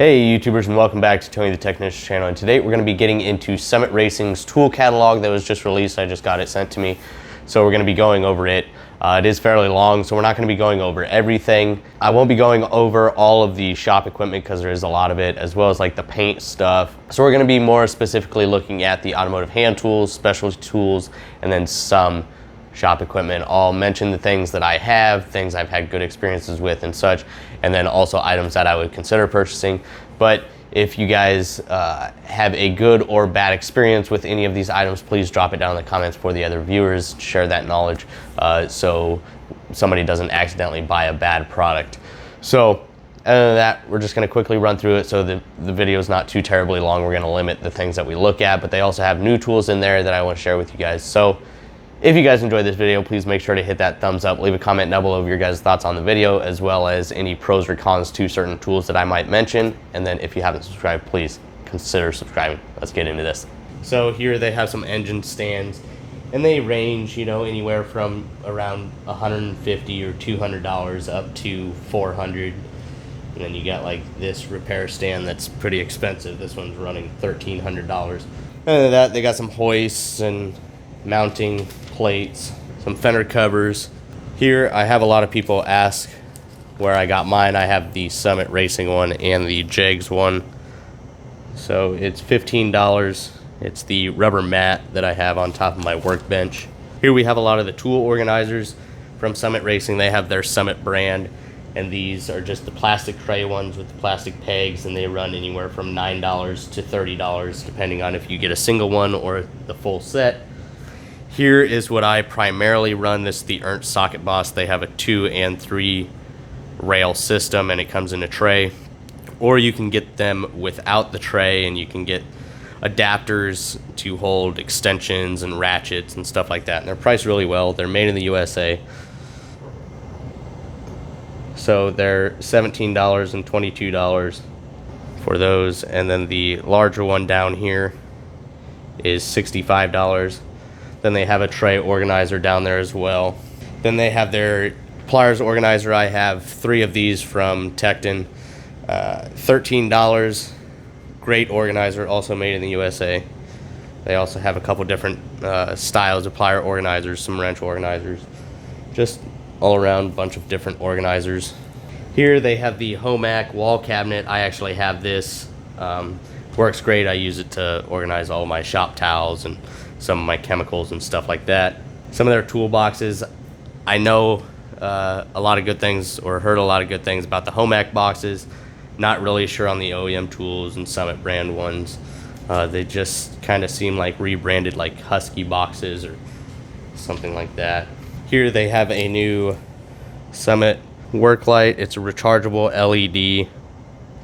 Hey YouTubers, and welcome back to Tony the Technician channel. And today we're going to be getting into Summit Racing's tool catalog that was just released. I just got it sent to me, so we're going to be going over it. It is fairly long, so we're not going to be going over everything. I won't be going over all of the shop equipment because there is a lot of it, as well as like the paint stuff. So we're going to be more specifically looking at the automotive hand tools, specialty tools, and then some shop equipment. I'll mention the things that I have, things I've had good experiences with and such, and then also items that I would consider purchasing. But if you guys have a good or bad experience with any of these items, please drop it down in the comments for the other viewers. Share that knowledge so somebody doesn't accidentally buy a bad product. So other than that, we're just going to quickly run through it so the video is not too terribly long. We're going to limit the things that we look at, but they also have new tools in there that I want to share with you guys. So if you guys enjoyed this video, please make sure to hit that thumbs up. Leave a comment down below of your guys' thoughts on the video, as well as any pros or cons to certain tools that I might mention. And then if you haven't subscribed, please consider subscribing. Let's get into this. So here they have some engine stands, and they range, you know, anywhere from around $150 or $200 up to $400. And then you got like this repair stand that's pretty expensive. This one's running $1,300. Other than that, they got some hoists and mounting plates, some fender covers. Here I have a lot of people ask where I got mine. I have the Summit Racing one and the Jegs one. So it's $15. It's the rubber mat that I have on top of my workbench. Here we have a lot of the tool organizers from Summit Racing. They have their Summit brand, and these are just the plastic tray ones with the plastic pegs, and they run anywhere from $9 to $30 depending on if you get a single one or the full set. Here is what I primarily run. This is the Ernst Socket Boss. They have a 2 and 3 rail system, and it comes in a tray. Or you can get them without the tray, and you can get adapters to hold extensions and ratchets and stuff like that. And they're priced really well. They're made in the USA. So they're $17 and $22 for those. And then the larger one down here is $65. Then they have a tray organizer down there as well. Then they have their pliers organizer. I have 3 of these from Tekton. $13. Great organizer, also made in the USA. They also have a couple different styles of plier organizers, some wrench organizers. Just all around bunch of different organizers. Here they have the Homac wall cabinet. I actually have this. Works great. I use it to organize all my shop towels and some of my chemicals and stuff like that. Some of their toolboxes, I know a lot of good things, or heard a lot of good things about the Homac boxes. Not really sure on the OEM tools and Summit brand ones. They just kind of seem like rebranded like Husky boxes or something like that. Here they have a new Summit work light. It's a rechargeable LED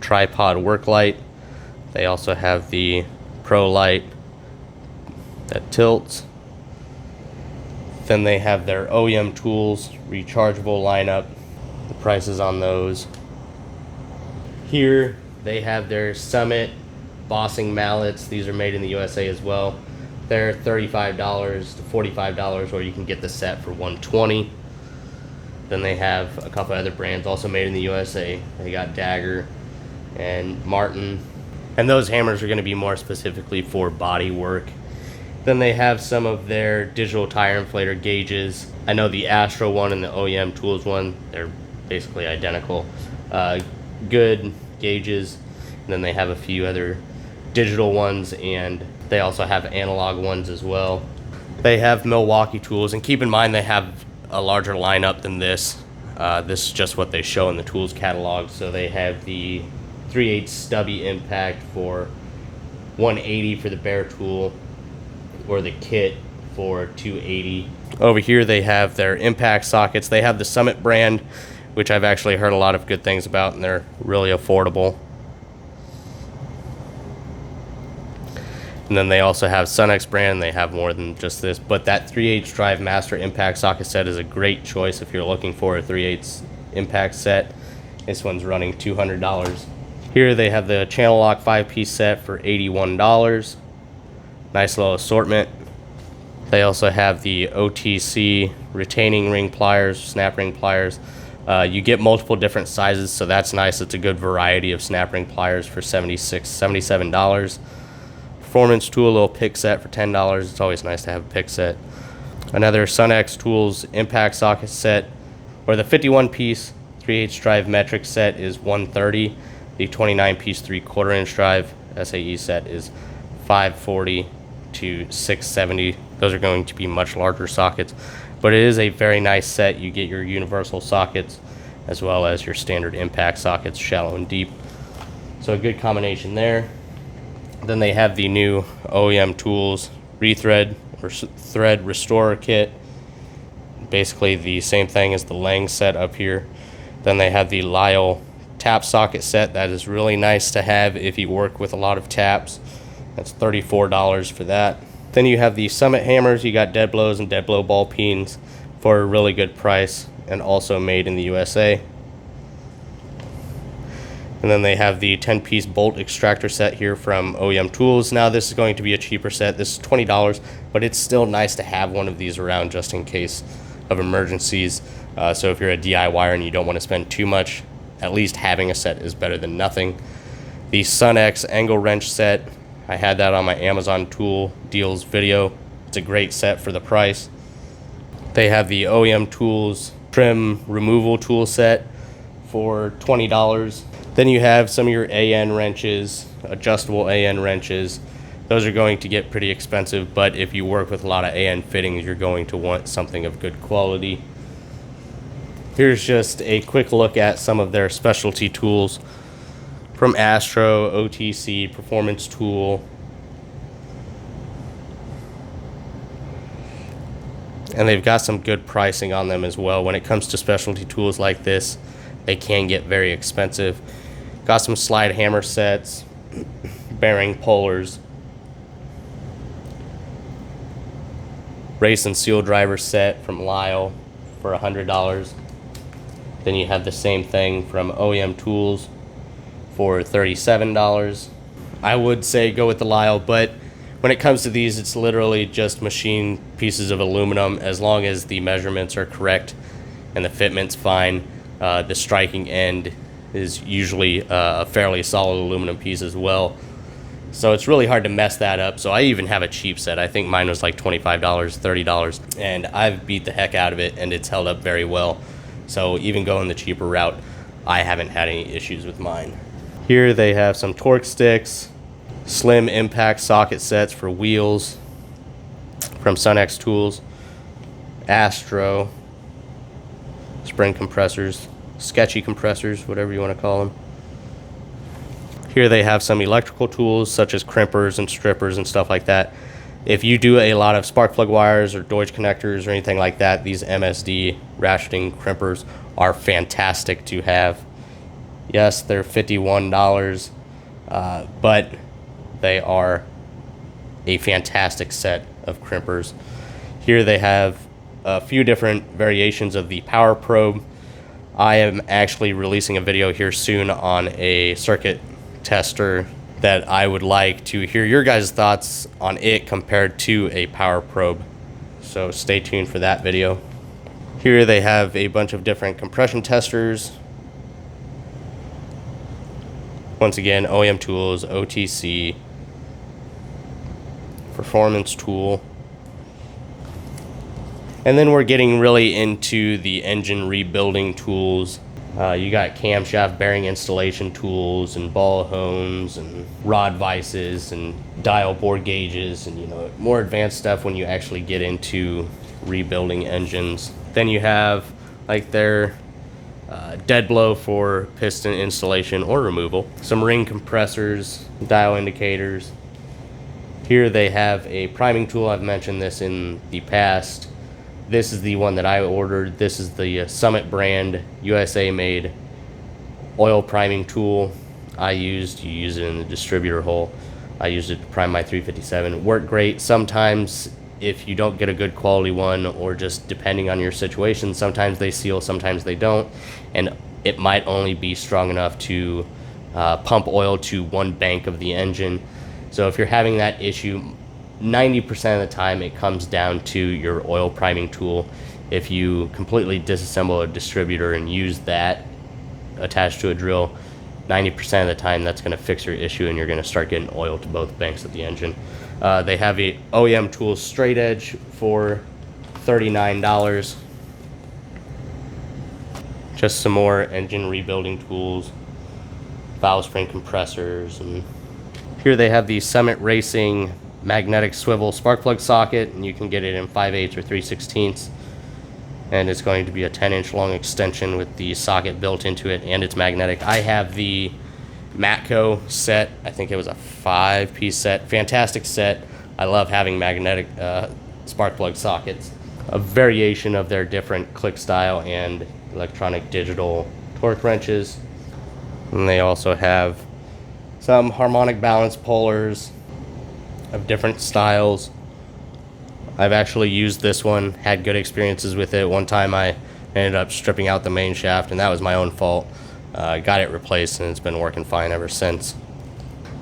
tripod work light. They also have the Pro Light that tilts. Then they have their OEM tools rechargeable lineup, the prices on those. Here they have their Summit bossing mallets. These are made in the USA as well. They're $35 to $45, or you can get the set for $120. Then they have a couple other brands also made in the USA. They got Dagger and Martin, and those hammers are going to be more specifically for body work. Then they have some of their digital tire inflator gauges. I know the Astro one and the OEM Tools one, they're basically identical. Good gauges. And then they have a few other digital ones, and they also have analog ones as well. They have Milwaukee tools, and keep in mind they have a larger lineup than this. This is just what they show in the tools catalog. So they have the 3/8 stubby impact for $180 for the bare tool, or the kit for $280. Over here they have their impact sockets. They have the Summit brand, which I've actually heard a lot of good things about, and they're really affordable. And then they also have Sunex brand. They have more than just this, but that 3/8 drive master impact socket set is a great choice if you're looking for a 3/8 impact set. This one's running $200. Here they have the channel lock 5-piece set for $81. Nice little assortment. They also have the OTC retaining ring pliers, snap ring pliers. You get multiple different sizes, so that's nice. It's a good variety of snap ring pliers for $77. Performance tool, a little pick set for $10. It's always nice to have a pick set. Another Sunex Tools impact socket set, or the 51-piece 3/8 drive metric set is $130. The 29-piece 3/4 inch drive SAE set is $540 to $670. Those are going to be much larger sockets, but it is a very nice set. You get your universal sockets as well as your standard impact sockets, shallow and deep. So a good combination there. Then they have the new OEM Tools rethread or thread restorer kit. Basically the same thing as the Lang set up here. Then they have the Lisle tap socket set. That is really nice to have if you work with a lot of taps. That's $34 for that. Then you have the Summit hammers. You got dead blows and dead blow ball peens for a really good price, and also made in the USA. And then they have the 10-piece bolt extractor set here from OEM Tools. Now this is going to be a cheaper set. This is $20, but it's still nice to have one of these around just in case of emergencies. So if you're a DIYer and you don't want to spend too much, at least having a set is better than nothing. The Sunex angle wrench set, I had that on my Amazon tool deals video. It's a great set for the price. They have the OEM Tools trim removal tool set for $20. Then you have some of your AN wrenches, adjustable AN wrenches. Those are going to get pretty expensive, but if you work with a lot of AN fittings, you're going to want something of good quality. Here's just a quick look at some of their specialty tools from Astro, OTC, Performance Tool. And they've got some good pricing on them as well. When it comes to specialty tools like this, they can get very expensive. Got some slide hammer sets, bearing pullers, race and seal driver set from Lisle for $100. Then you have the same thing from OEM Tools for $37. I would say go with the Lisle, but when it comes to these, it's literally just machined pieces of aluminum. As long as the measurements are correct and the fitment's fine, the striking end is usually a fairly solid aluminum piece as well. So it's really hard to mess that up. So I even have a cheap set. I think mine was like $25, $30, and I've beat the heck out of it, and it's held up very well. So even going the cheaper route, I haven't had any issues with mine. Here they have some torque sticks, slim impact socket sets for wheels from Sunex Tools, Astro, spring compressors, sketchy compressors, whatever you want to call them. Here they have some electrical tools such as crimpers and strippers and stuff like that. If you do a lot of spark plug wires or Deutsch connectors or anything like that, these MSD ratcheting crimpers are fantastic to have. Yes, they're $51, but they are a fantastic set of crimpers. Here they have a few different variations of the power probe. I am actually releasing a video here soon on a circuit tester that I would like to hear your guys' thoughts on it compared to a power probe. So stay tuned for that video. Here they have a bunch of different compression testers. Once again, OEM Tools, OTC, Performance Tool. And then we're getting really into the engine rebuilding tools. You got camshaft bearing installation tools and ball hones and rod vices and dial bore gauges and more advanced stuff when you actually get into rebuilding engines. Then you have like their dead blow for piston installation or removal, some ring compressors, dial indicators. Here they have a priming tool. I've mentioned this in the past. This is the one that I ordered. This is the Summit brand, USA made oil priming tool. You use it in the distributor hole. I used it to prime my 357. It worked great. Sometimes if you don't get a good quality one, or just depending on your situation, sometimes they seal, sometimes they don't. And it might only be strong enough to pump oil to one bank of the engine. So if you're having that issue, 90% of the time it comes down to your oil priming tool. if you completely disassemble a distributor and use that attached to a drill, 90% of the time that's going to fix your issue, and you're going to start getting oil to both banks of the engine. They have a OEM Tools straight edge for $39. Just some more engine rebuilding tools, valve spring compressors, and here they have the Summit Racing magnetic swivel spark plug socket, and you can get it in 5/8 or 3/16, and it's going to be a 10-inch long extension with the socket built into it, and it's magnetic. I have the Matco set. I think it was a 5-piece set. Fantastic set. I love having magnetic spark plug sockets. A variation of their different click style and electronic digital torque wrenches. And they also have some harmonic balance pullers of different styles. I've actually used this one, had good experiences with it. One time I ended up stripping out the main shaft, and that was my own fault. Got it replaced, and it's been working fine ever since.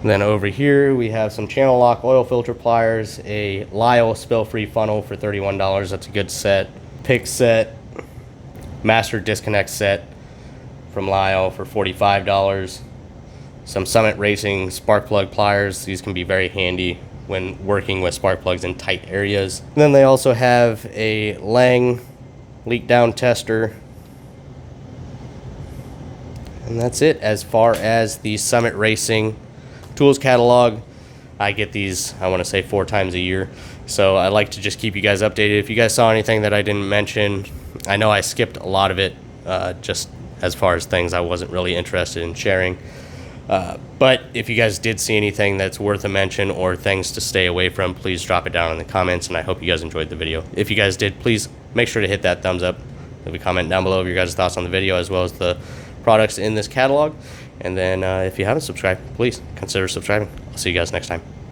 And then over here we have some channel lock oil filter pliers, a Lyle spill-free funnel for $31. That's a good set. Pick set, master disconnect set from Lyle for $45. Some Summit Racing spark plug pliers. These can be very handy when working with spark plugs in tight areas. And then they also have a Lang leak down tester. And that's it as far as the Summit Racing tools catalog. I get these, I want to say 4 times a year. So I like to just keep you guys updated. If you guys saw anything that I didn't mention, I know I skipped a lot of it, just as far as things I wasn't really interested in sharing. But if you guys did see anything that's worth a mention or things to stay away from, please drop it down in the comments, and I hope you guys enjoyed the video. If you guys did, please make sure to hit that thumbs up. Leave a comment down below of your guys' thoughts on the video as well as the products in this catalog. And then if you haven't subscribed, please consider subscribing. I'll see you guys next time.